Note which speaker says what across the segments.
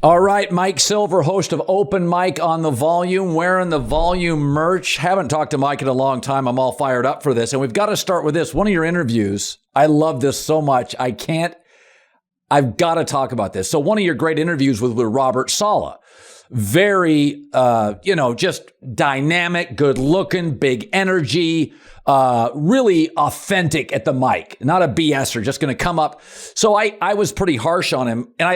Speaker 1: All right, Mike Silver, host of Open Mic on the Volume, wearing the Volume merch. Haven't talked to Mike in a long time. I'm all fired up for this. And we've got to start with this. One of your interviews, I love this so much. I've got to talk about this. So one of your great interviews with Robert Saleh. Very, just dynamic, good looking, big energy, really authentic at the mic, not a BSer, just going to come up. So I was pretty harsh on him, and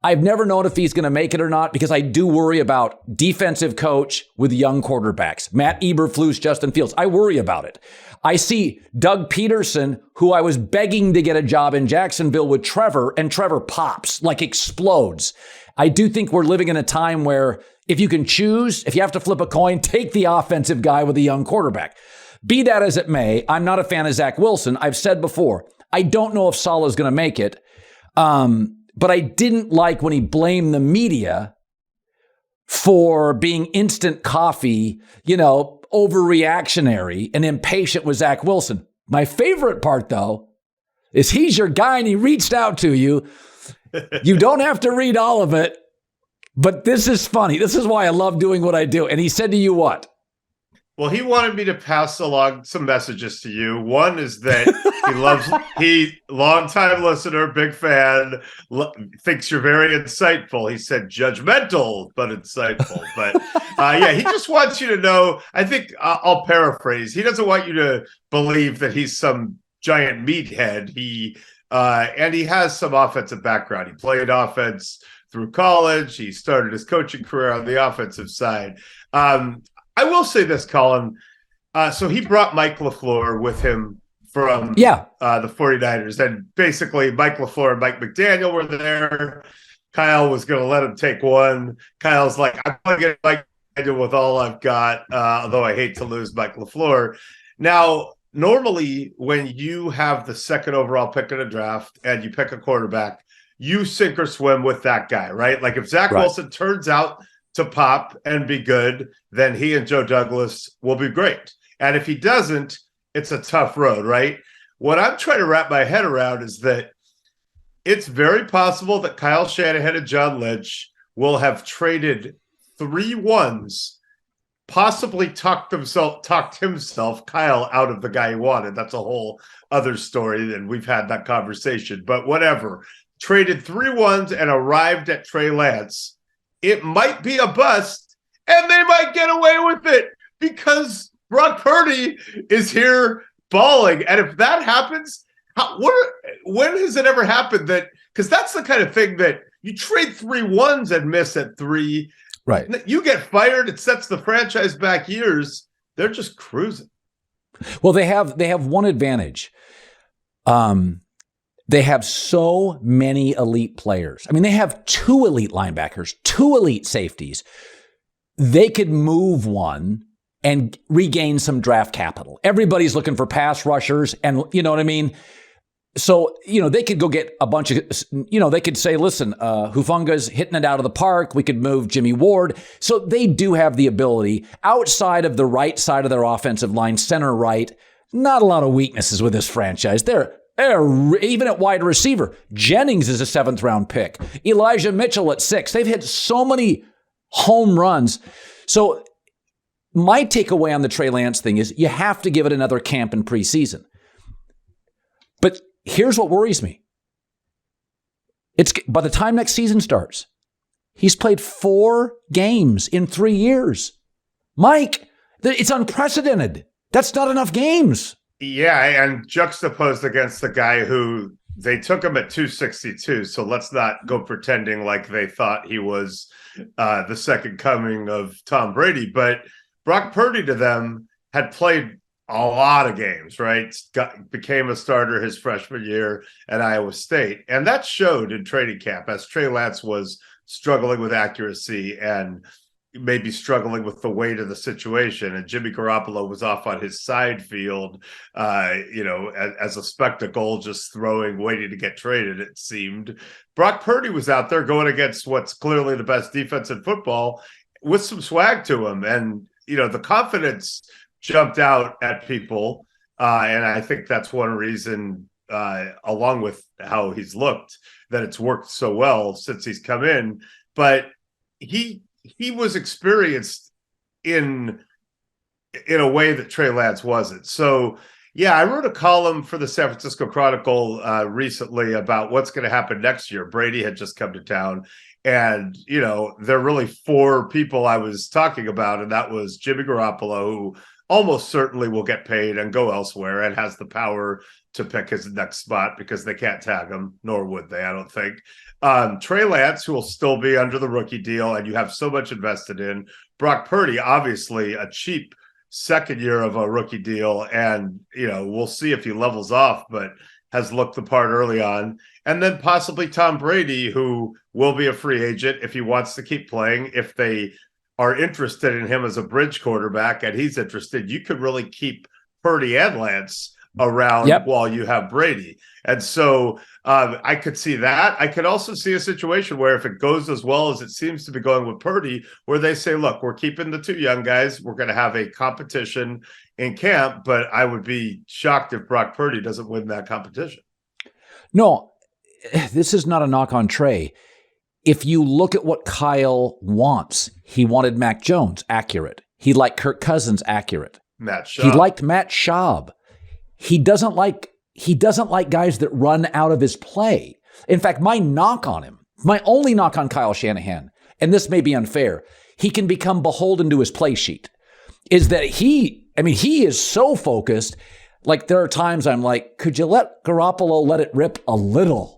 Speaker 1: I've never known if he's going to make it or not, because I do worry about defensive coach with young quarterbacks. Matt Eberflus, Justin Fields. I worry about it. I see Doug Peterson, who I was begging to get a job in Jacksonville with Trevor, and Trevor pops, like explodes. I do think we're living in a time where if you can choose, if you have to flip a coin, take the offensive guy with a young quarterback. Be that as it may, I'm not a fan of Zach Wilson. I've said before, I don't know if Saleh is going to make it. But I didn't like when he blamed the media for being instant coffee, overreactionary and impatient with Zach Wilson. My favorite part, though, is he's your guy and he reached out to you. You don't have to read all of it, but this is funny. This is why I love doing what I do. And he said to you what?
Speaker 2: Well, he wanted me to pass along some messages to you. One is that longtime listener, big fan, thinks you're very insightful. He said judgmental, but insightful. But he just wants you to know, I think I'll paraphrase. He doesn't want you to believe that he's some giant meathead. And he has some offensive background. He played offense through college. He started his coaching career on the offensive side. I will say this, Colin. So he brought Mike LaFleur with him from the 49ers. And basically, Mike LaFleur and Mike McDaniel were there. Kyle was going to let him take one. Kyle's like, I'm going to get Mike McDaniel with all I've got, although I hate to lose Mike LaFleur. Now, normally, when you have the second overall pick in a draft and you pick a quarterback, you sink or swim with that guy, right? Like if Zach Wilson turns out to pop and be good, then he and Joe Douglas will be great. And if he doesn't, it's a tough road, right? What I'm trying to wrap my head around is that it's very possible that Kyle Shanahan and John Lynch will have traded 3 ones, possibly talked himself, Kyle, out of the guy he wanted. That's a whole other story, and we've had that conversation. But whatever. Traded 3 ones and arrived at Trey Lance. It might be a bust, and they might get away with it because Brock Purdy is here balling. And if that happens, when has it ever happened that – because that's the kind of thing that you trade 3 ones and miss at 3. Right. You get fired, it sets the franchise back years. They're just cruising.
Speaker 1: Well, they have one advantage. They have so many elite players. I mean, they have 2 elite linebackers, 2 elite safeties. They could move one and regain some draft capital. Everybody's looking for pass rushers, and you know what I mean? So, they could go get a bunch of, they could say, listen, Hufunga's hitting it out of the park. We could move Jimmy Ward. So they do have the ability outside of the right side of their offensive line, center right. Not a lot of weaknesses with this franchise. They're even at wide receiver. Jennings is a 7th round pick. Elijah Mitchell at 6. They've hit so many home runs. So my takeaway on the Trey Lance thing is you have to give it another camp in preseason. But here's what worries me. It's by the time next season starts, he's played 4 games in 3 years. Mike, it's unprecedented. That's not enough games.
Speaker 2: Yeah, and juxtaposed against the guy who they took him at 262. So let's not go pretending like they thought he was the second coming of Tom Brady. But Brock Purdy to them had played a lot of games, right? Became a starter his freshman year at Iowa State. And that showed in training camp as Trey Lance was struggling with accuracy and maybe struggling with the weight of the situation. And Jimmy Garoppolo was off on his side field, as a spectacle, just throwing, waiting to get traded, it seemed. Brock Purdy was out there going against what's clearly the best defense in football with some swag to him. And, the confidence jumped out at people. And I think that's one reason along with how he's looked, that it's worked so well since he's come in. But he was experienced in a way that Trey Lance wasn't. So, yeah, I wrote a column for the San Francisco Chronicle recently about what's going to happen next year. Brady had just come to town. And, there are really four people I was talking about, and that was Jimmy Garoppolo, who almost certainly will get paid and go elsewhere and has the power to pick his next spot because they can't tag him, nor would they, I don't think. Trey Lance, who will still be under the rookie deal, and you have so much invested in. Brock Purdy, obviously a cheap second year of a rookie deal, and we'll see if he levels off, but has looked the part early on. And then possibly Tom Brady, who will be a free agent if he wants to keep playing. If they are interested in him as a bridge quarterback and he's interested, you could really keep Purdy and Lance around while you have Brady. And so I could see that. I could also see a situation where if it goes as well as it seems to be going with Purdy, where they say, look, we're keeping the two young guys. We're going to have a competition in camp, but I would be shocked if Brock Purdy doesn't win that competition.
Speaker 1: No, this is not a knock on Trey. If you look at what Kyle wants, he wanted Mac Jones, accurate. He liked Kirk Cousins, accurate.
Speaker 2: Matt Schaub.
Speaker 1: He liked Matt Schaub. He doesn't like guys that run out of his play. In fact, my only knock on Kyle Shanahan, and this may be unfair, he can become beholden to his play sheet, is that he is so focused. Like there are times I'm like, could you let Garoppolo let it rip a little?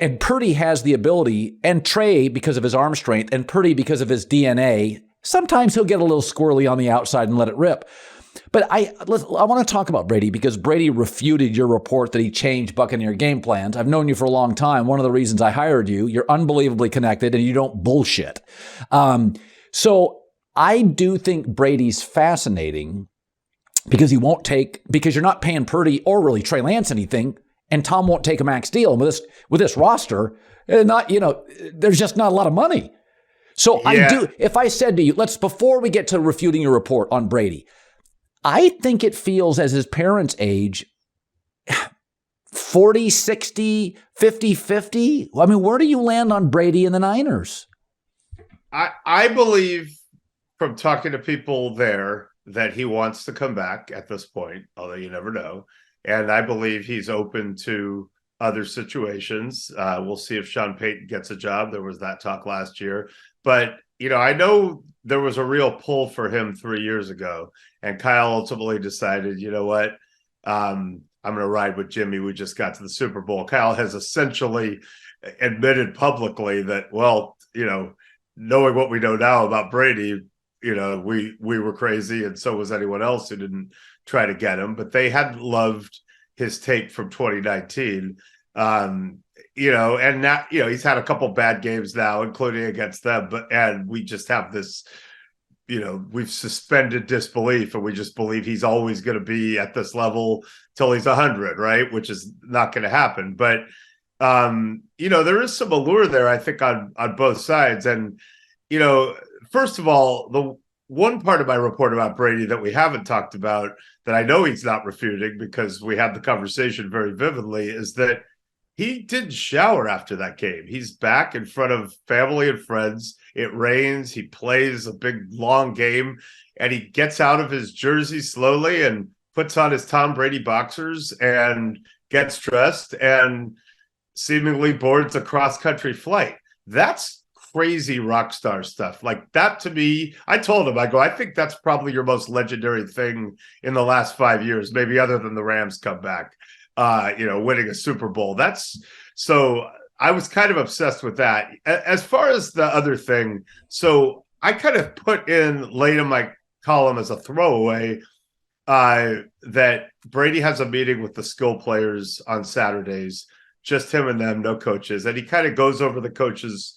Speaker 1: And Purdy has the ability, and Trey because of his arm strength, and Purdy because of his DNA, sometimes he'll get a little squirrely on the outside and let it rip. But I want to talk about Brady because Brady refuted your report that he changed Buccaneer game plans. I've known you for a long time. One of the reasons I hired you, you're unbelievably connected and you don't bullshit. So I do think Brady's fascinating because because you're not paying Purdy or really Trey Lance anything, and Tom won't take a max deal. And with this roster, there's just not a lot of money. So yeah. If I said to you, before we get to refuting your report on Brady, I think it feels as his parents' age, 40, 60, 50, 50. I mean, where do you land on Brady and the Niners?
Speaker 2: I believe from talking to people there that he wants to come back at this point, although you never know. And I believe he's open to other situations. We'll see if Sean Payton gets a job. There was that talk last year. But, I know there was a real pull for him 3 years ago. And Kyle ultimately decided, you know what, I'm going to ride with Jimmy. We just got to the Super Bowl. Kyle has essentially admitted publicly that, well, knowing what we know now about Brady, we were crazy, and so was anyone else who didn't try to get him. But they hadn't loved his tape from 2019. And now, he's had a couple bad games now, including against them. And we just have this, we've suspended disbelief, and we just believe he's always going to be at this level till he's 100, right? Which is not going to happen. But, there is some allure there, I think, on both sides. And, first of all, the one part of my report about Brady that we haven't talked about that I know he's not refuting because we had the conversation very vividly is that he didn't shower after that game. He's back in front of family and friends. It rains. He plays a big, long game, and he gets out of his jersey slowly and puts on his Tom Brady boxers and gets dressed and seemingly boards a cross-country flight. That's crazy rock star stuff. Like that, to me, I told him, I think that's probably your most legendary thing in the last 5 years, maybe other than the Rams comeback. Winning a Super Bowl. So I was kind of obsessed with that. As far as the other thing, so I kind of put in late in my column as a throwaway that Brady has a meeting with the skill players on Saturdays, just him and them, no coaches. And he kind of goes over the coaches,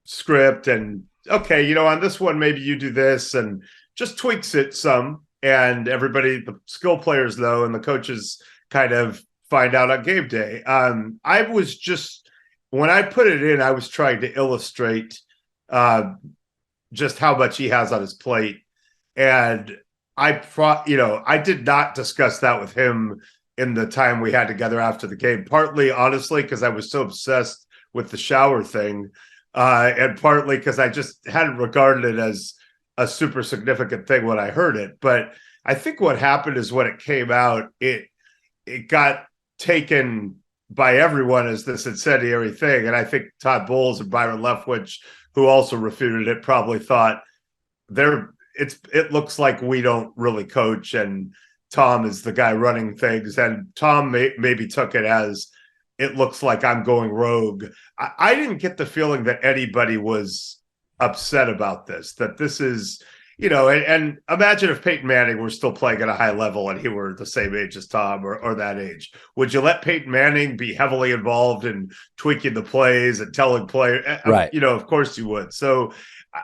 Speaker 2: script and, okay, on this one, maybe you do this, and just tweaks it some. And everybody, the skill players know, and the coaches kind of find out on game day. I was just, when I put it in, I was trying to illustrate just how much he has on his plate. And I did not discuss that with him in the time we had together after the game, partly, honestly, because I was so obsessed with the shower thing, and partly because I just hadn't regarded it as a super significant thing when I heard it. But I think what happened is when it came out, it got taken by everyone as this incendiary thing. And I think Todd Bowles and Byron Leftwich, who also refuted it, probably thought it looks like we don't really coach and Tom is the guy running things. And Tom maybe took it as it looks like I'm going rogue. I didn't get the feeling that anybody was upset about this, that this is, and imagine if Peyton Manning were still playing at a high level and he were the same age as Tom or that age. Would you let Peyton Manning be heavily involved in tweaking the plays and telling players?
Speaker 1: Right.
Speaker 2: Of course you would. So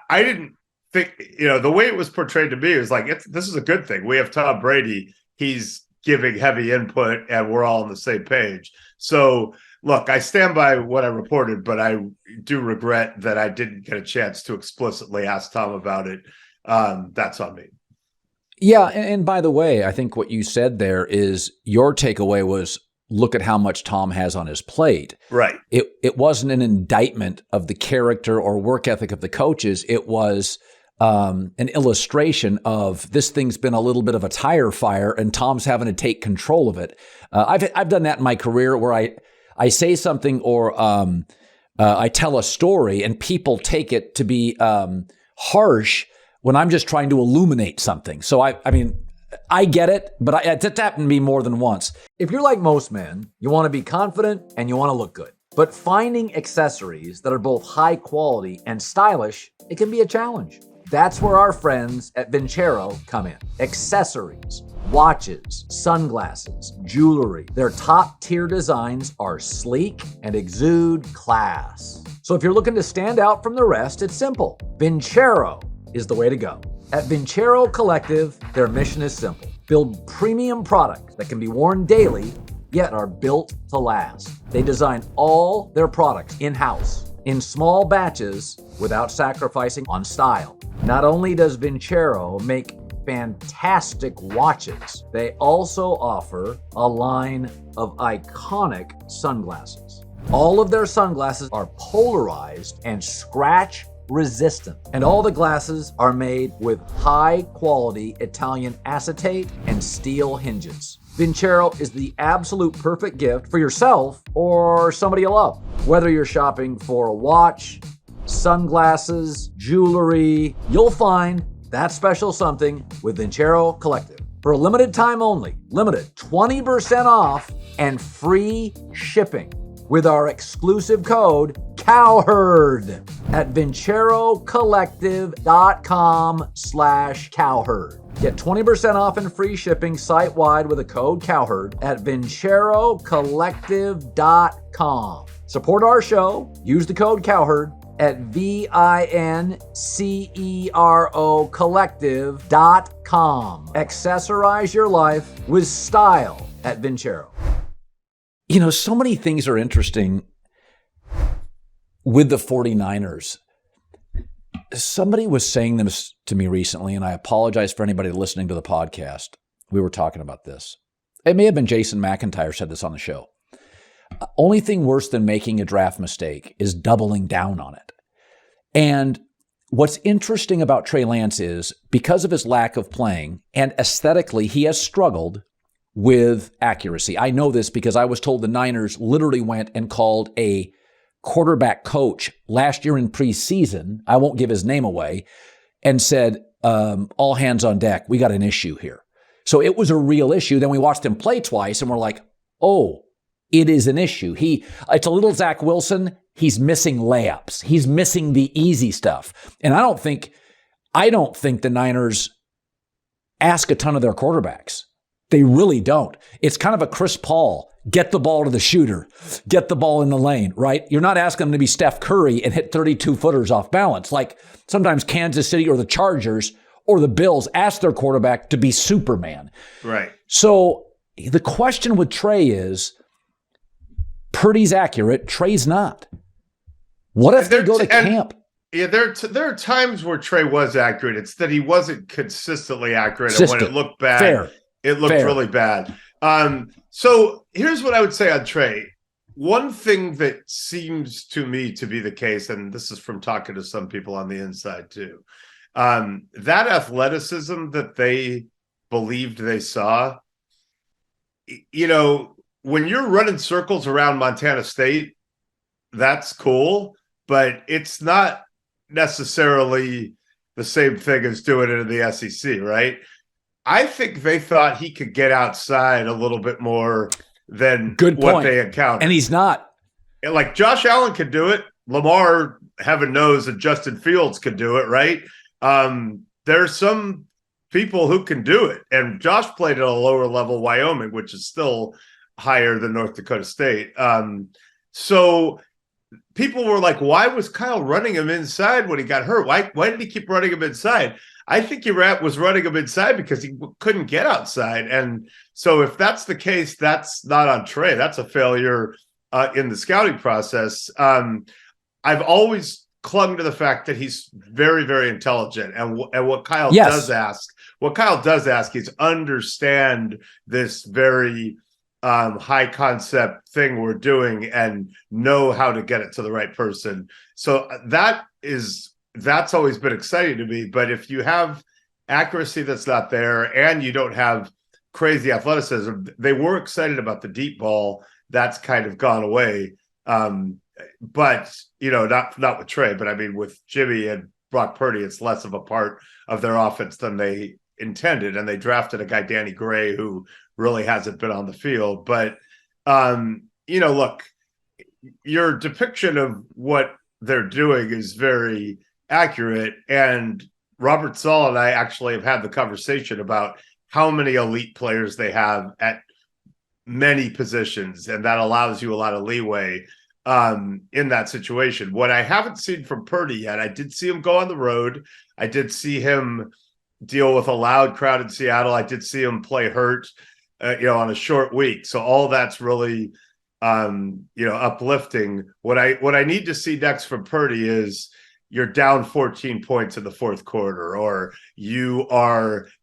Speaker 2: I didn't think, the way it was portrayed to me was like, this is a good thing. We have Tom Brady. He's giving heavy input and we're all on the same page. So look, I stand by what I reported, but I do regret that I didn't get a chance to explicitly ask Tom about it. That's on me.
Speaker 1: Yeah. And by the way, I think what you said there is your takeaway was, look at how much Tom has on his plate.
Speaker 2: Right.
Speaker 1: It wasn't an indictment of the character or work ethic of the coaches. It was an illustration of this thing's been a little bit of a tire fire and Tom's having to take control of it. I've done that in my career where I say something or I tell a story and people take it to be harsh when I'm just trying to illuminate something. So I get it, but it's happened to me more than once. If you're like most men, you want to be confident and you want to look good. But finding accessories that are both high quality and stylish, it can be a challenge. That's where our friends at Vincero come in. Accessories, watches, sunglasses, jewelry. Their top tier designs are sleek and exude class. So if you're looking to stand out from the rest, it's simple. Vincero is the way to go. At Vincero Collective, their mission is simple. Build premium products that can be worn daily, yet are built to last. They design all their products in-house, in small batches, without sacrificing on style. Not only does Vincero make fantastic watches, they also offer a line of iconic sunglasses. All of their sunglasses are polarized and scratch resistant, and all the glasses are made with high quality Italian acetate and steel hinges. Vincero is the absolute perfect gift for yourself or somebody you love. Whether you're shopping for a watch, sunglasses, jewelry, you'll find that special something with Vincero Collective. For a limited time only, limited 20% off and free shipping with our exclusive code Cowherd at vincerocollective.com/Cowherd. Get 20% off and free shipping site-wide with a code Cowherd at vincerocollective.com. Support our show. Use the code Cowherd at VINCERO collective.com. Accessorize your life with style at Vincero. So many things are interesting with the 49ers. Somebody was saying this to me recently, and I apologize for anybody listening to the podcast. We were talking about this. It may have been Jason McIntyre said this on the show. Only thing worse than making a draft mistake is doubling down on it. And what's interesting about Trey Lance is because of his lack of playing and aesthetically, he has struggled with accuracy. I know this because I was told the Niners literally went and called a quarterback coach last year in preseason, I won't give his name away, and said, all hands on deck, we got an issue here. So it was a real issue. Then we watched him play twice and we're like, oh, it is an issue. It's a little Zach Wilson. He's missing layups. He's missing the easy stuff. And I don't think the Niners ask a ton of their quarterbacks. They really don't. It's kind of a Chris Paul, get the ball to the shooter, get the ball in the lane, right? You're not asking them to be Steph Curry and hit 32-footers off balance. Like sometimes Kansas City or the Chargers or the Bills ask their quarterback to be Superman.
Speaker 2: Right.
Speaker 1: So the question with Trey is, Purdy's accurate, Trey's not. What if they go to camp?
Speaker 2: Yeah, there are times where Trey was accurate. It's that he wasn't consistently accurate. And when it looked bad, it looked really bad. So here's what I would say on Trey. One thing that seems to me to be the case, and this is from talking to some people on the inside too, that athleticism that they believed they saw, when you're running circles around Montana State, that's cool, but it's not necessarily the same thing as doing it in the SEC, right? I think they thought he could get outside a little bit more than what they encountered.
Speaker 1: And he's not.
Speaker 2: Like Josh Allen could do it. Lamar, heaven knows that Justin Fields could do it, right? There's some people who can do it. And Josh played at a lower level, Wyoming, which is still higher than North Dakota State. So people were like, why was Kyle running him inside when he got hurt? Why did he keep running him inside? I think he was running him inside because he couldn't get outside. And so if that's the case, that's not on Trey. That's a failure in the scouting process. I've always clung to the fact that he's very, very intelligent. And what Kyle does ask is understand this very high concept thing we're doing and know how to get it to the right person. So that's always been exciting to me. But if you have accuracy that's not there and you don't have crazy athleticism, they were excited about the deep ball. That's kind of gone away. But, not with Trey, but I mean, with Jimmy and Brock Purdy, it's less of a part of their offense than they intended. And they drafted a guy, Danny Gray, who really hasn't been on the field. But, look, your depiction of what they're doing is very accurate. And Robert Saleh and I actually have had the conversation about how many elite players they have at many positions. And that allows you a lot of leeway in that situation. What I haven't seen from Purdy yet, I did see him go on the road. I did see him deal with a loud crowd in Seattle. I did see him play hurt, on a short week. So all that's really, uplifting. What I need to see next from Purdy is you're down 14 points in the fourth quarter, or you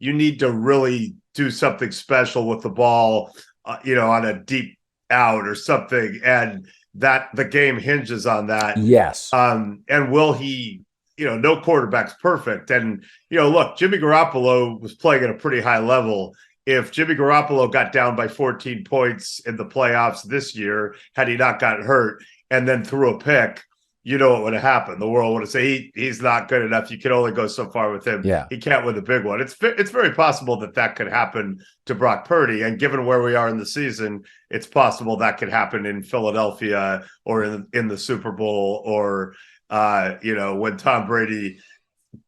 Speaker 2: need to really do something special with the ball, on a deep out or something. And that the game hinges on that.
Speaker 1: Yes.
Speaker 2: And will he, no quarterback's perfect. And, look, Jimmy Garoppolo was playing at a pretty high level. If Jimmy Garoppolo got down by 14 points in the playoffs this year, had he not gotten hurt and then threw a pick, what would have happened? The world would have said he's not good enough. You can only go so far with him.
Speaker 1: Yeah.
Speaker 2: He can't win the big one. It's very possible that could happen to Brock Purdy. And given where we are in the season, it's possible that could happen in Philadelphia or in the Super Bowl or, when Tom Brady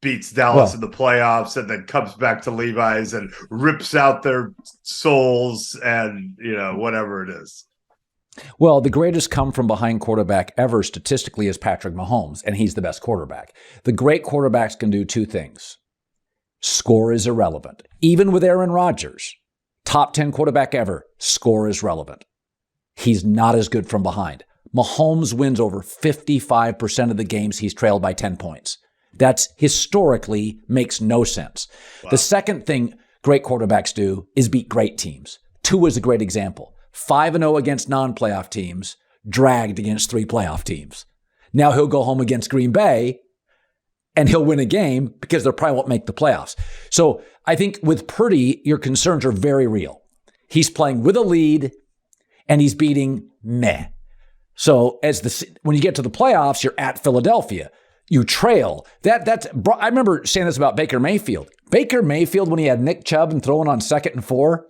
Speaker 2: beats Dallas in the playoffs and then comes back to Levi's and rips out their souls and, whatever it is.
Speaker 1: Well, the greatest come from behind quarterback ever statistically is Patrick Mahomes, and he's the best quarterback. The great quarterbacks can do two things. Score is irrelevant. Even with Aaron Rodgers, top 10 quarterback ever, score is relevant. He's not as good from behind. Mahomes wins over 55% of the games he's trailed by 10 points. That's historically makes no sense. Wow. The second thing great quarterbacks do is beat great teams. Tua is a great example. 5-0 against non-playoff teams, dragged against 3 playoff teams. Now he'll go home against Green Bay and he'll win a game because they probably won't make the playoffs. So I think with Purdy, your concerns are very real. He's playing with a lead and he's beating meh. So when you get to the playoffs, you're at Philadelphia. You trail. I remember saying this about Baker Mayfield. Baker Mayfield, when he had Nick Chubb and throwing on 2nd and 4,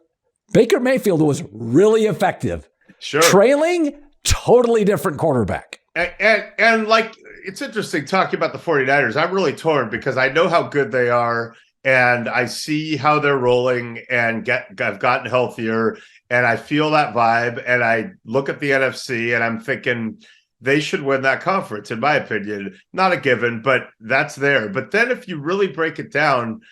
Speaker 1: Baker Mayfield was really effective.
Speaker 2: Sure.
Speaker 1: Trailing, totally different quarterback.
Speaker 2: And like, it's interesting talking about the 49ers. I'm really torn because I know how good they are and I see how they're rolling and I've gotten healthier and I feel that vibe. And I look at the NFC and I'm thinking they should win that conference, in my opinion. Not a given, but that's there. But then if you really break it down,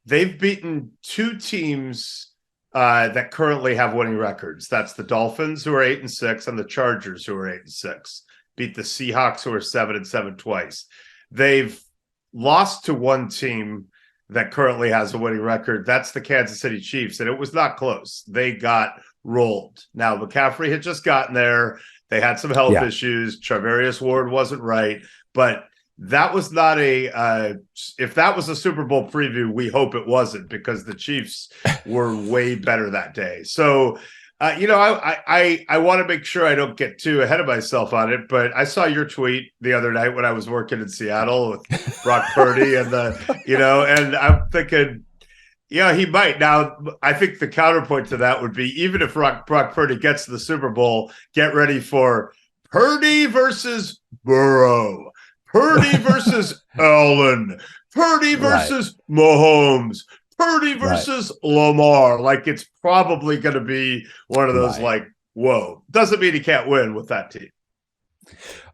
Speaker 2: they've beaten 2 teams that currently have winning records. That's the Dolphins, who are 8-6, and the Chargers, who are 8-6. Beat the Seahawks, who are 7-7 twice. They've lost to one team that currently has a winning record. That's the Kansas City Chiefs, and it was not close. They got rolled. Now, McCaffrey had just gotten there. They had some health issues. Charvarius Ward wasn't right. But that was not if that was a Super Bowl preview, we hope it wasn't, because the Chiefs were way better that day. So, I want to make sure I don't get too ahead of myself on it, but I saw your tweet the other night when I was working in Seattle with Brock Purdy and and I'm thinking, yeah, he might. Now, I think the counterpoint to that would be, even if Brock Purdy gets to the Super Bowl, get ready for Purdy versus Burrow, Purdy versus Allen, Purdy versus Mahomes, Purdy versus Lamar. Like, it's probably going to be one of those, like, whoa. Doesn't mean he can't win with that team.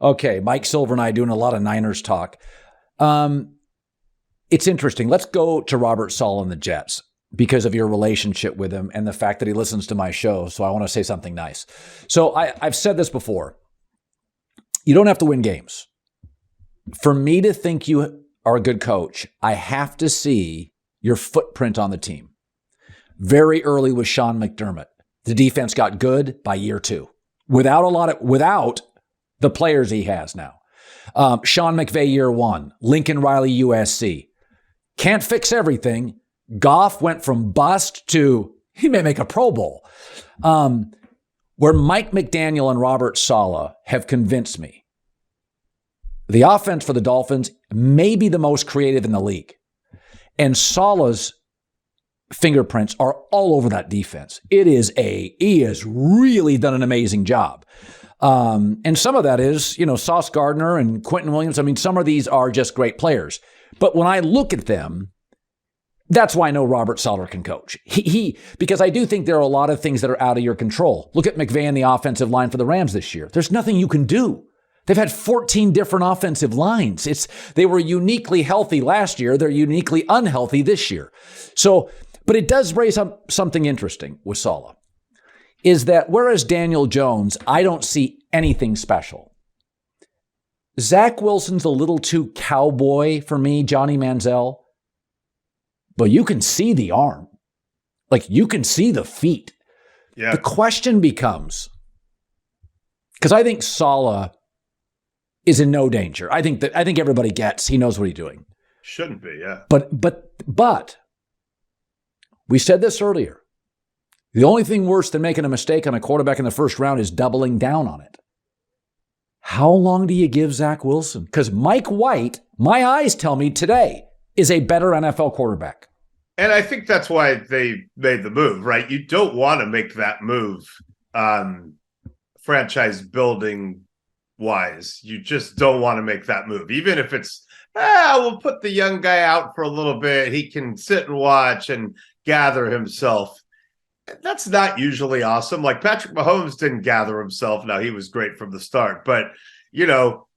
Speaker 1: Okay, Mike Silver and I doing a lot of Niners talk. It's interesting. Let's go to Robert Saleh and the Jets because of your relationship with him and the fact that he listens to my show. So I want to say something nice. So I've said this before. You don't have to win games. For me to think you are a good coach, I have to see your footprint on the team. Very early with Sean McDermott, the defense got good by year 2 without the players he has now. Sean McVay year 1, Lincoln Riley USC. Can't fix everything. Goff went from bust to he may make a Pro Bowl. Where Mike McDaniel and Robert Saleh have convinced me, the offense for the Dolphins may be the most creative in the league. And Saleh's fingerprints are all over that defense. He has really done an amazing job. And some of that is, Sauce Gardner and Quentin Williams. I mean, some of these are just great players. But when I look at them, that's why I know Robert Saleh can coach. Because I do think there are a lot of things that are out of your control. Look at McVay and the offensive line for the Rams this year. There's nothing you can do. They've had 14 different offensive lines. They were uniquely healthy last year. They're uniquely unhealthy this year. So, but it does raise up something interesting with Saleh, is that whereas Daniel Jones, I don't see anything special. Zach Wilson's a little too cowboy for me, Johnny Manziel. But you can see the arm. Like, you can see the feet. Yeah. The question becomes, because I think Saleh is in no danger. I think everybody gets he knows what he's doing.
Speaker 2: Shouldn't be, yeah.
Speaker 1: But we said this earlier. The only thing worse than making a mistake on a quarterback in the first round is doubling down on it. How long do you give Zach Wilson? Because Mike White, my eyes tell me today, is a better NFL quarterback.
Speaker 2: And I think that's why they made the move, right? You don't want to make that move franchise building wise. You just don't want to make that move. Even if it's, we'll put the young guy out for a little bit. He can sit and watch and gather himself. That's not usually awesome. Like, Patrick Mahomes didn't gather himself. Now, he was great from the start. But,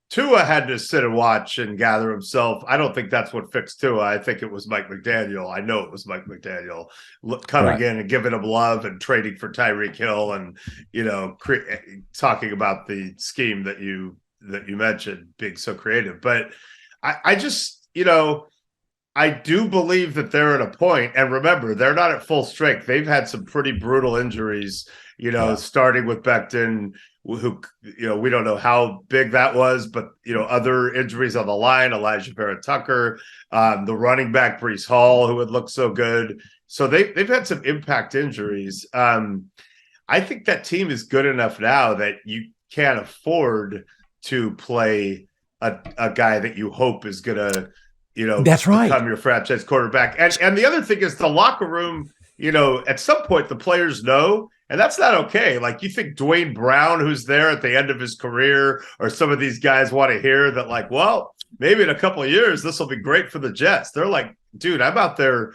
Speaker 2: Tua had to sit and watch and gather himself. I don't think that's what fixed Tua. I think it was Mike McDaniel. I know it was Mike McDaniel coming in and giving him love and trading for Tyreek Hill and, talking about the scheme that you mentioned being so creative. But I just, I do believe that they're at a point, and remember, they're not at full strength. They've had some pretty brutal injuries, starting with Becton, who, we don't know how big that was, but, other injuries on the line, Elijah Vera-Tucker, the running back, Breece Hall, who had looked so good. So they've had some impact injuries. I think that team is good enough now that you can't afford to play a guy that you hope is going to,
Speaker 1: that's right,
Speaker 2: become your franchise quarterback. And the other thing is the locker room, at some point the players know, and that's not okay. Like, you think Dwayne Brown, who's there at the end of his career, or some of these guys want to hear that, like, well, maybe in a couple of years, this will be great for the Jets. They're like, dude, I'm out there,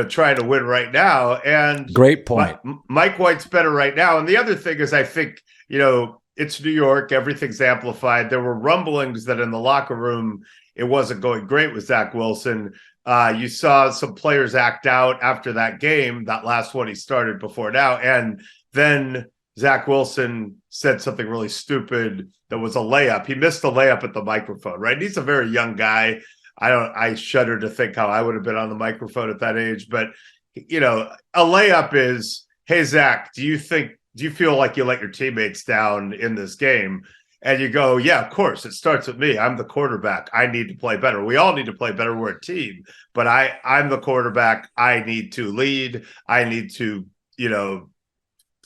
Speaker 2: trying to win right now. And
Speaker 1: great point.
Speaker 2: Mike White's better right now. And the other thing is, I think, it's New York. Everything's amplified. There were rumblings that in the locker room, it wasn't going great with Zach Wilson. You saw some players act out after that game, that last one he started before now. And then Zach Wilson said something really stupid that was a layup. He missed a layup at the microphone, right? He's a very young guy. I shudder to think how I would have been on the microphone at that age. But, a layup is, hey, Zach, do you think do you feel like you let your teammates down in this game? And you go, yeah, of course, it starts with me. I'm the quarterback. I need to play better. We all need to play better. We're a team. But I'm the quarterback. I need to lead. I need to,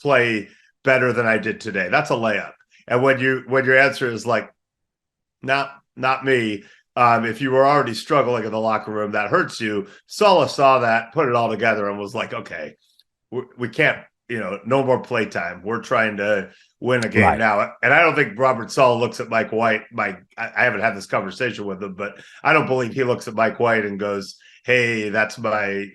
Speaker 2: play better than I did today. That's a layup. And when your answer is like, not me, if you were already struggling in the locker room, that hurts you. Saleh saw that, put it all together, and was like, okay, we can't, no more playtime. We're trying to win a game now. And I don't think Robert Saleh looks at Mike White. I haven't had this conversation with him, but I don't believe he looks at Mike White and goes, hey, that's my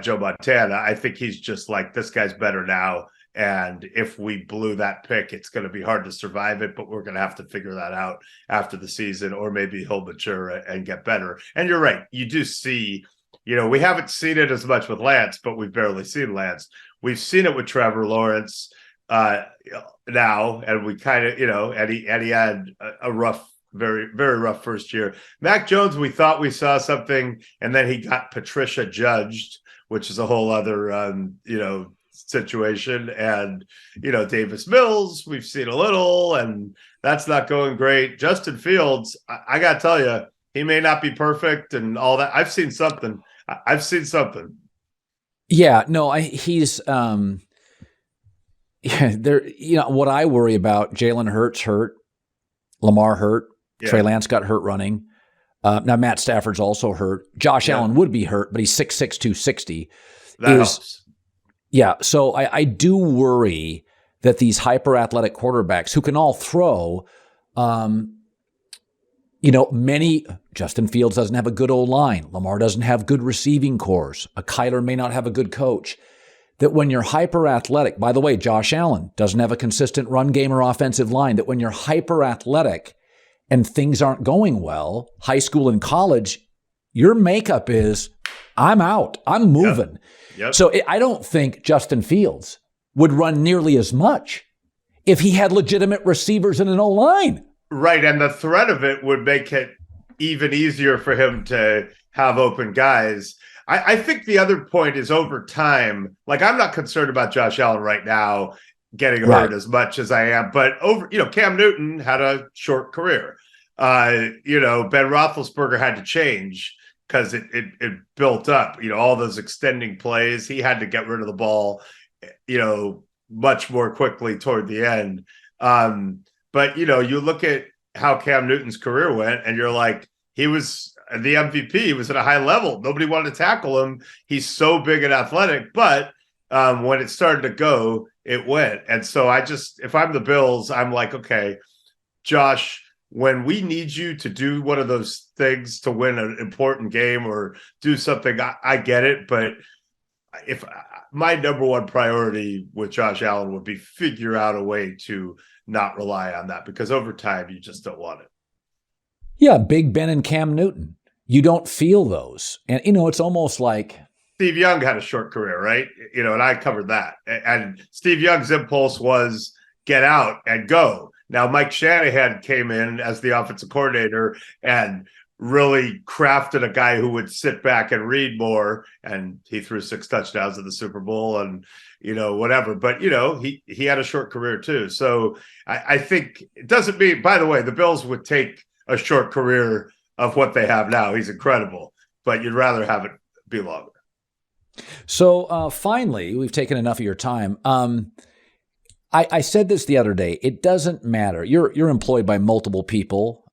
Speaker 2: Joe Montana. I think he's just like, this guy's better now. And if we blew that pick, it's going to be hard to survive it, but we're going to have to figure that out after the season, or maybe he'll mature and get better. And you're right. You do see, we haven't seen it as much with Lance, but we've barely seen Lance. We've seen it with Trevor Lawrence now, and we kind of, and he had a rough, very, very rough first year. Mac Jones, we thought we saw something, and then he got Patricia judged, which is a whole other, situation. And, Davis Mills, we've seen a little, and that's not going great. Justin Fields, I got to tell you, he may not be perfect and all that. I've seen something.
Speaker 1: Yeah, no, he's there. What I worry about: Jalen Hurts hurt, Lamar hurt, Trey Lance got hurt running. Now Matt Stafford's also hurt. Josh Allen would be hurt, but he's 6'6", 260.
Speaker 2: That helps.
Speaker 1: Yeah, so I do worry that these hyper athletic quarterbacks who can all throw, Justin Fields doesn't have a good O-line. Lamar doesn't have good receiving cores. A Kyler may not have a good coach. That when you're hyper athletic, by the way, Josh Allen doesn't have a consistent run game or offensive line, that when you're hyper athletic and things aren't going well, high school and college, your makeup is, I'm out, I'm moving.
Speaker 2: Yep.
Speaker 1: So I don't think Justin Fields would run nearly as much if he had legitimate receivers and an O-line.
Speaker 2: Right, and the threat of it would make it even easier for him to have open guys. I think the other point is over time, like I'm not concerned about Josh Allen right now getting hurt as much as I am, but Cam Newton had a short career. Ben Roethlisberger had to change because it built up, all those extending plays. He had to get rid of the ball, much more quickly toward the end. But, you look at how Cam Newton's career went and you're like, he was the MVP. He was at a high level. Nobody wanted to tackle him. He's so big and athletic. But when it started to go, it went. And so if I'm the Bills, I'm like, okay, Josh, when we need you to do one of those things to win an important game or do something, I get it. But if my number one priority with Josh Allen would be figure out a way to not rely on that, because over time you just don't want it.
Speaker 1: Yeah, Big Ben and Cam Newton. You don't feel those. And, it's almost like
Speaker 2: Steve Young had a short career, right? And I covered that. And Steve Young's impulse was get out and go. Now, Mike Shanahan came in as the offensive coordinator and really crafted a guy who would sit back and read more. And he threw 6 touchdowns in the Super Bowl and, whatever. But, he had a short career too. So I think it doesn't mean, by the way, the Bills would take a short career of what they have now. He's incredible, but you'd rather have it be longer.
Speaker 1: So finally, we've taken enough of your time. I said this the other day. It doesn't matter. You're employed by multiple people,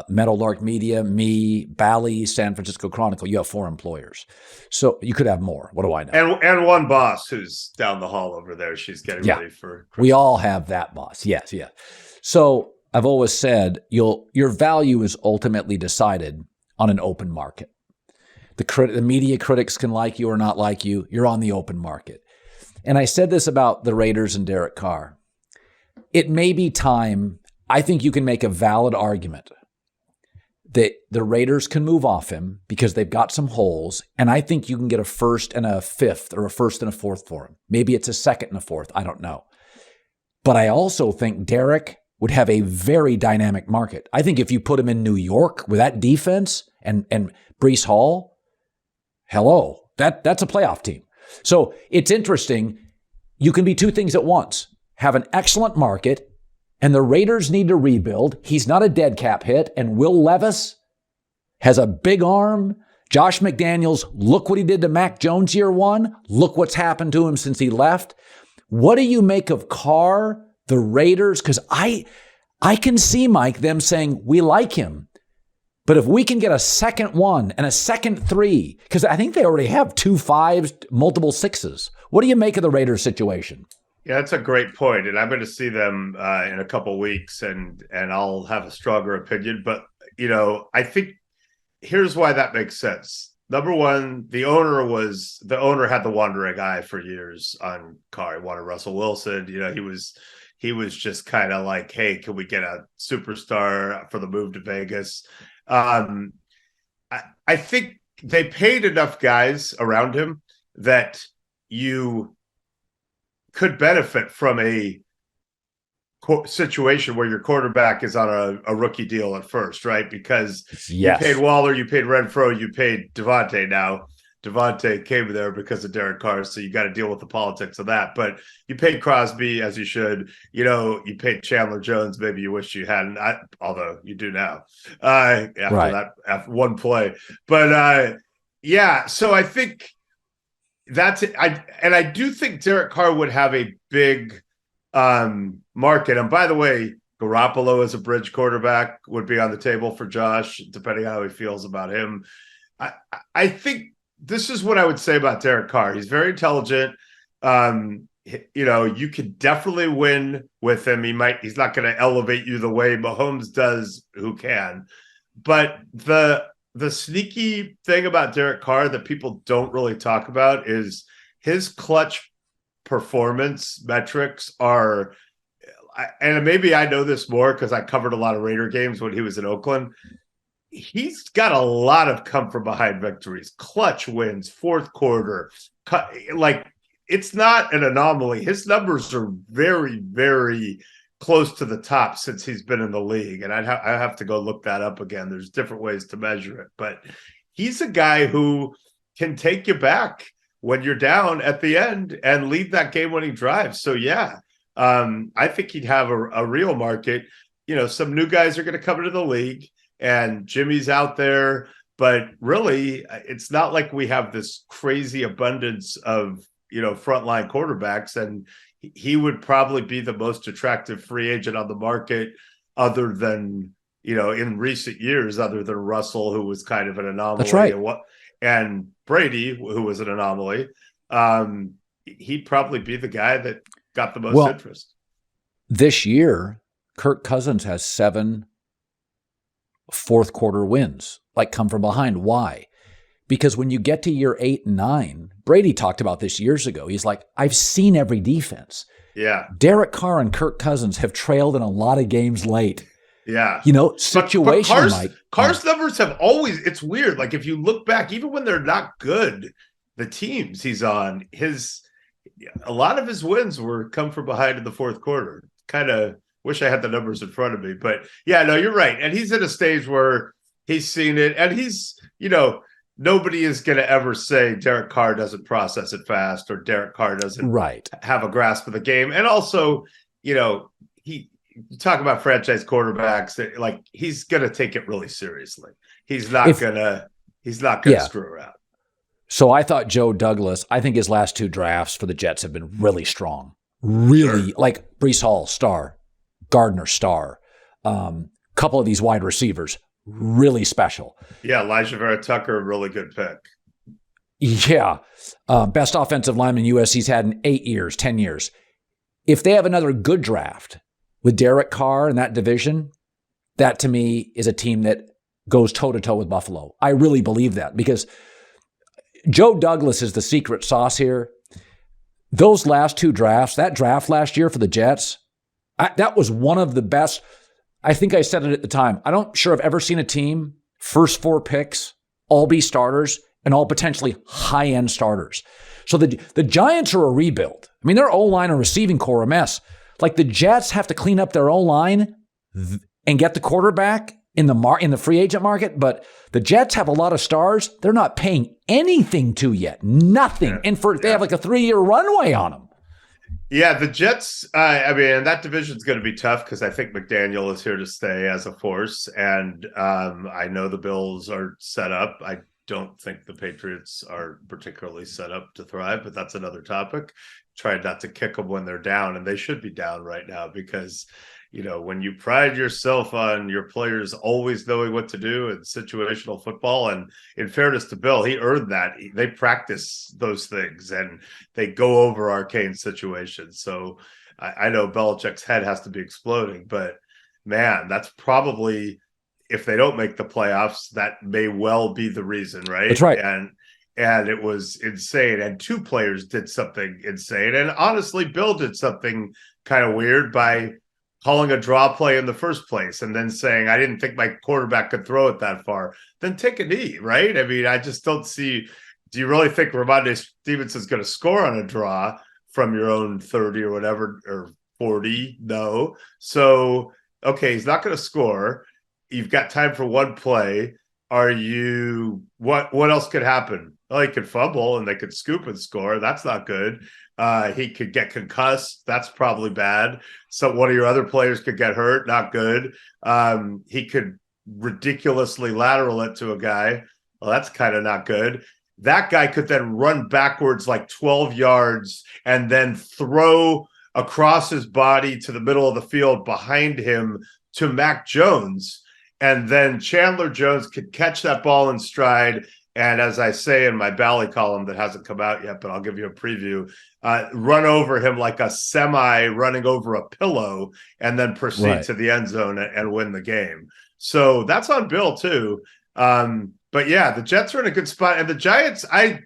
Speaker 1: Meadowlark Media, me, Bally, San Francisco Chronicle. You have 4 employers. So you could have more. What do I know?
Speaker 2: And one boss who's down the hall over there. She's getting ready for Christmas.
Speaker 1: We all have that boss. Yes, yeah. So I've always said your value is ultimately decided on an open market. The media critics can like you or not like you. You're on the open market. And I said this about the Raiders and Derek Carr. It may be time. I think you can make a valid argument that the Raiders can move off him because they've got some holes. And I think you can get a first and a fifth or a first and a fourth for him. Maybe it's a second and a fourth. I don't know. But I also think Derek would have a very dynamic market. I think if you put him in New York with that defense and Breece Hall, hello, that's a playoff team. So it's interesting. you can be two things at once. Have an excellent market, and the Raiders need to rebuild. He's not a dead cap hit, and Will Levis has a big arm. Josh McDaniels, look what he did to Mac Jones year one. Look what's happened to him since he left. What do you make of Carr, the Raiders? Because I can see, Mike, them saying, we like him. But if we can get a second one and a second three, because I think they already have 2 5s, multiple 6s. What do you make of the Raiders situation?
Speaker 2: Yeah, that's a great point. And I'm going to see them in a couple of weeks and I'll have a stronger opinion. But, I think here's why that makes sense. Number one, the owner had the wandering eye for years on Carr. He wanted Russell Wilson. He was just kind of like, hey, can we get a superstar for the move to Vegas? I think they paid enough guys around him that you could benefit from a situation where your quarterback is on a rookie deal at first, right? Because you paid Waller, you paid Renfro, you paid Devontae. Now, Devontae came there because of Derek Carr, so you got to deal with the politics of that. But you paid Crosby, as you should. You paid Chandler Jones. Maybe you wish you hadn't, although you do now after one play. But, so I think that's it. I do think Derek Carr would have a big market. And by the way, Garoppolo as a bridge quarterback would be on the table for Josh, depending on how he feels about him. I think this is what I would say about Derek Carr. He's very intelligent. You could definitely win with him. He's not going to elevate you the way Mahomes does, who can. But the sneaky thing about Derek Carr that people don't really talk about is his clutch performance metrics are, and maybe I know this more because I covered a lot of Raider games when he was in Oakland. He's got a lot of come from behind victories, clutch wins, fourth quarter. It's not an anomaly. His numbers are very, very close to the top since he's been in the league. And I have to go look that up again. There's different ways to measure it. But he's a guy who can take you back when you're down at the end and lead that game-winning drive. So, I think he'd have a real market. Some new guys are going to come into the league. And Jimmy's out there, but really, it's not like we have this crazy abundance of, frontline quarterbacks. And he would probably be the most attractive free agent on the market other than, in recent years, other than Russell, who was kind of an anomaly.
Speaker 1: That's right.
Speaker 2: And Brady, who was an anomaly. He'd probably be the guy that got the most interest. This
Speaker 1: year, Kirk Cousins has 7 fourth quarter wins, come from behind. Why? Because when you get to year 8 and 9, Brady talked about this years ago. He's like, I've seen every defense.
Speaker 2: Yeah.
Speaker 1: Derek Carr and Kirk Cousins have trailed in a lot of games late.
Speaker 2: Yeah.
Speaker 1: Situation,
Speaker 2: but
Speaker 1: Mike.
Speaker 2: Carr's numbers have always, it's weird. If you look back, even when they're not good, the teams he's on, a lot of his wins come from behind in the fourth quarter. Kind of wish I had the numbers in front of me, but you're right. And he's at a stage where he's seen it, and he's, nobody is going to ever say Derek Carr doesn't process it fast or Derek Carr doesn't have a grasp of the game. And also, you talk about franchise quarterbacks that he's going to take it really seriously. He's not going to screw around.
Speaker 1: So I thought Joe Douglas, I think his last 2 drafts for the Jets have been really strong. Really, Breece Hall, star. Gardner, star. Couple of these wide receivers, really special.
Speaker 2: Yeah, Elijah Vera Tucker, really good pick.
Speaker 1: Yeah. Best offensive lineman USC's had in 8 years, 10 years. If they have another good draft with Derek Carr in that division, that to me is a team that goes toe-to-toe with Buffalo. I really believe that because Joe Douglas is the secret sauce here. Those last 2 drafts, that draft last year for the Jets, that was one of the best. I think I said it at the time. I'm not sure I've ever seen a team, first 4 picks, all be starters and all potentially high-end starters. So the Giants are a rebuild. I mean, their O-line and receiving core are a mess. The Jets have to clean up their O-line and get the quarterback in the free agent market, but the Jets have a lot of stars they're not paying anything to yet. Nothing. And they have a 3-year runway on them.
Speaker 2: Yeah, the Jets, I mean, that division's going to be tough because I think McDaniel is here to stay as a force. And I know the Bills are set up. I don't think the Patriots are particularly set up to thrive, but that's another topic. Try not to kick them when they're down, and they should be down right now because, when you pride yourself on your players always knowing what to do in situational football, and in fairness to Bill, he earned that. They practice those things and they go over arcane situations. So I know Belichick's head has to be exploding, but man, that's probably, if they don't make the playoffs, that may well be the reason, right?
Speaker 1: That's right.
Speaker 2: And it was insane. And two players did something insane. And honestly, Bill did something kind of weird by calling a draw play in the first place and then saying, I didn't think my quarterback could throw it that far. Then take a knee, right? I mean, I just don't see. Do you really think Ramondre Stevenson's going to score on a draw from your own 30 or whatever, or 40? No. So, okay, he's not going to score. You've got time for one play. What else could happen? Well, he could fumble and they could scoop and score. That's not good. He could get concussed. That's probably bad. So one of your other players could get hurt. Not good. He could ridiculously lateral it to a guy. Well, that's kind of not good. That guy could then run backwards like 12 yards and then throw across his body to the middle of the field behind him to Mac Jones. And then Chandler Jones could catch that ball in stride. And as I say in my Bally column that hasn't come out yet, but I'll give you a preview, run over him like a semi running over a pillow and then proceed to the end zone and win the game. So that's on Bill too. But yeah, the Jets are in a good spot. And the Giants, I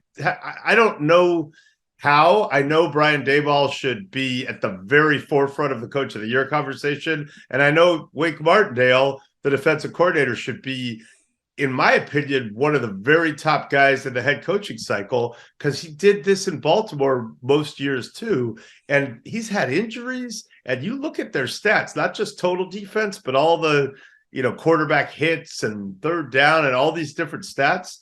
Speaker 2: don't know how. I know Brian Daboll should be at the very forefront of the Coach of the Year conversation. And I know Wink Martindale, the defensive coordinator, should be, in my opinion, one of the very top guys in the head coaching cycle, because he did this in Baltimore most years too. And he's had injuries. And you look at their stats, not just total defense, but all the, quarterback hits and third down and all these different stats.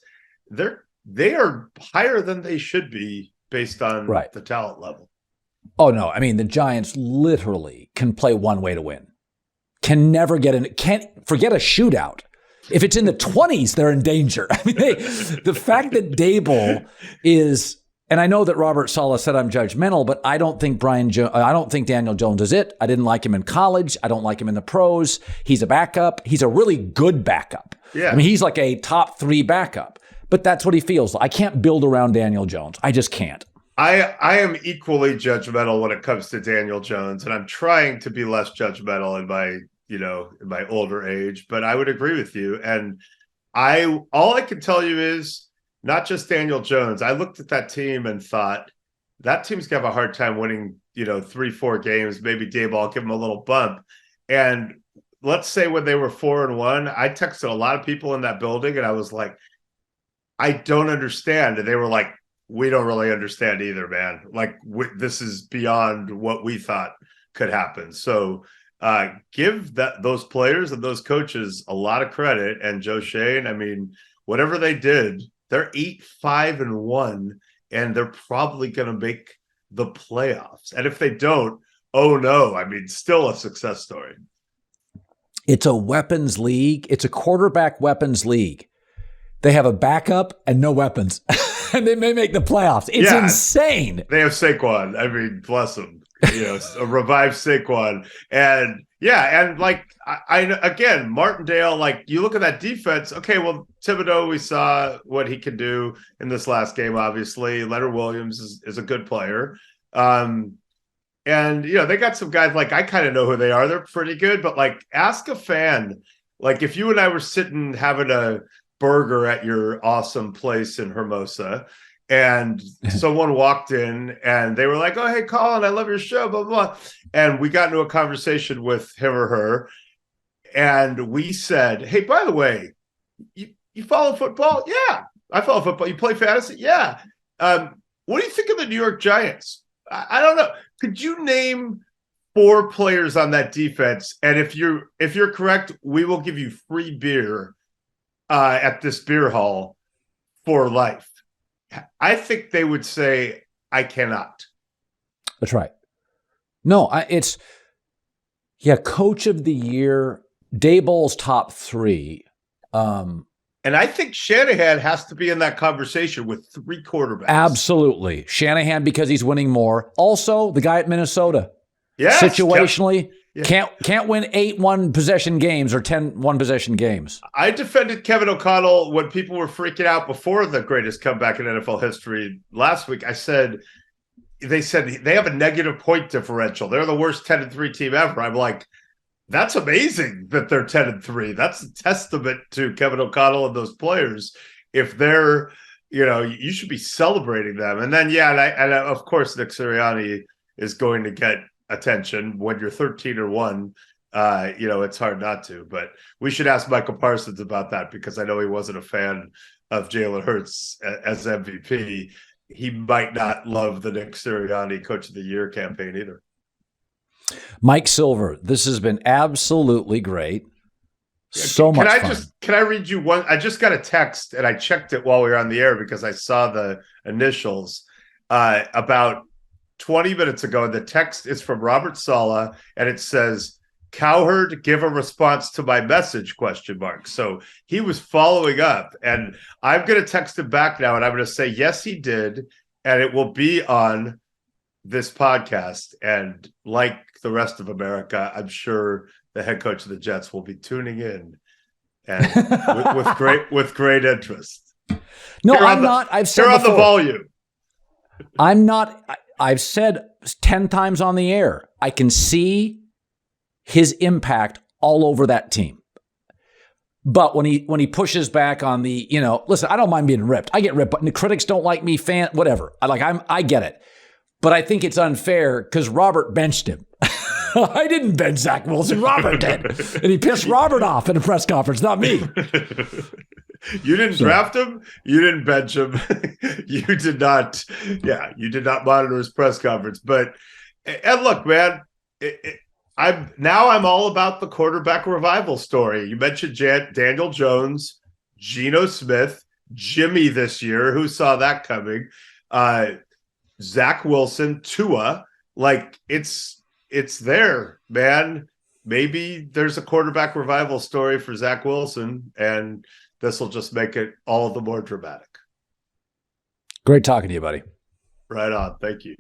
Speaker 2: They are higher than they should be based on the talent level.
Speaker 1: Oh, no. I mean, the Giants literally can play one way to win. Can never get in. Can't forget a shootout. If it's in the 20s, they're in danger. I mean, the fact that Daboll is, and I know that Robert Saleh said I'm judgmental, but I don't think I don't think Daniel Jones is it. I didn't like him in college. I don't like him in the pros. He's a backup. He's a really good backup.
Speaker 2: Yeah.
Speaker 1: I mean, he's like a top 3 backup, but that's what he feels. I can't build around Daniel Jones. I just can't.
Speaker 2: I am equally judgmental when it comes to Daniel Jones, and I'm trying to be less judgmental in my older age, but I would agree with you. And all I can tell you is not just Daniel Jones. I looked at that team and thought that team's gonna have a hard time winning, 3-4 games. Maybe Daboll give them a little bump. And let's say when they were 4-1, I texted a lot of people in that building and I was like, I don't understand. And they were like, we don't really understand either, man. Like this is beyond what we thought could happen. So give those players and those coaches a lot of credit. And Joe Schoen, I mean, whatever they did, they're 8-5-1, and they're probably going to make the playoffs. And if they don't, oh no, I mean, still a success story.
Speaker 1: It's a weapons league. It's a quarterback weapons league. They have a backup and no weapons, and they may make the playoffs. It's insane.
Speaker 2: They have Saquon. I mean, bless them. A revived Saquon. And like I again, Martindale, like you look at that defense. Okay, well, Thibodeau, we saw what he could do in this last game. Obviously, Leonard Williams is a good player. And they got some guys, like I kind of know who they are. They're pretty good, but like ask a fan, like if you and I were sitting having a burger at your awesome place in Hermosa, and someone walked in and they were like, oh, hey, Colin, I love your show, blah, blah, blah. And we got into a conversation with him or her. And we said, hey, by the way, you follow football? Yeah, I follow football. You play fantasy? Yeah. What do you think of the New York Giants? I don't know. Could you name 4 players on that defense? And if you're correct, we will give you free beer at this beer hall for life. I think they would say, I cannot.
Speaker 1: That's right. No, it's coach of the year, Daboll's top 3.
Speaker 2: And I think Shanahan has to be in that conversation with 3 quarterbacks.
Speaker 1: Absolutely. Shanahan, because he's winning more. Also, the guy at Minnesota.
Speaker 2: Yes,
Speaker 1: situationally, can't win 8 one-possession games or 10 one-possession games.
Speaker 2: I defended Kevin O'Connell when people were freaking out before the greatest comeback in NFL history last week. They said they have a negative point differential. They're the worst 10-3 team ever. I'm like, that's amazing that they're 10-3. That's a testament to Kevin O'Connell and those players. If they're, you should be celebrating them. And then, and of course, Nick Sirianni is going to get attention when you're 13-1. It's hard not to. But we should ask Michael Parsons about that, because I know he wasn't a fan of Jalen Hurts as MVP. He might not love the Nick Sirianni Coach of the Year campaign either.
Speaker 1: Mike Silver, this has been absolutely great. So much fun.
Speaker 2: Can I read you one? I just got a text, and I checked it while we were on the air because I saw the initials about 20 minutes ago. The text is from Robert Saleh, and it says, "Cowherd, give a response to my message, ? So he was following up, and I'm going to text him back now, and I'm going to say, yes, he did, and it will be on this podcast. And like the rest of America, I'm sure the head coach of the Jets will be tuning in and with great interest.
Speaker 1: No, I'm not. I've said
Speaker 2: on
Speaker 1: before,
Speaker 2: the volume.
Speaker 1: I'm not. I've said 10 times on the air, I can see his impact all over that team. But when he pushes back on the, listen, I don't mind being ripped. I get ripped, but the critics don't like me, whatever. I get it. But I think it's unfair because Robert benched him. I didn't bench Zach Wilson. Robert did. And he pissed Robert off in a press conference, not me.
Speaker 2: You didn't draft him. You didn't bench him. You did not. Yeah, you did not monitor his press conference. But, and look, man, I'm all about the quarterback revival story. You mentioned Daniel Jones, Geno Smith, Jimmy this year. Who saw that coming? Zach Wilson, Tua. Like, it's there, man. Maybe there's a quarterback revival story for Zach Wilson, and this will just make it all the more dramatic.
Speaker 1: Great talking to you, buddy.
Speaker 2: Right on. Thank you.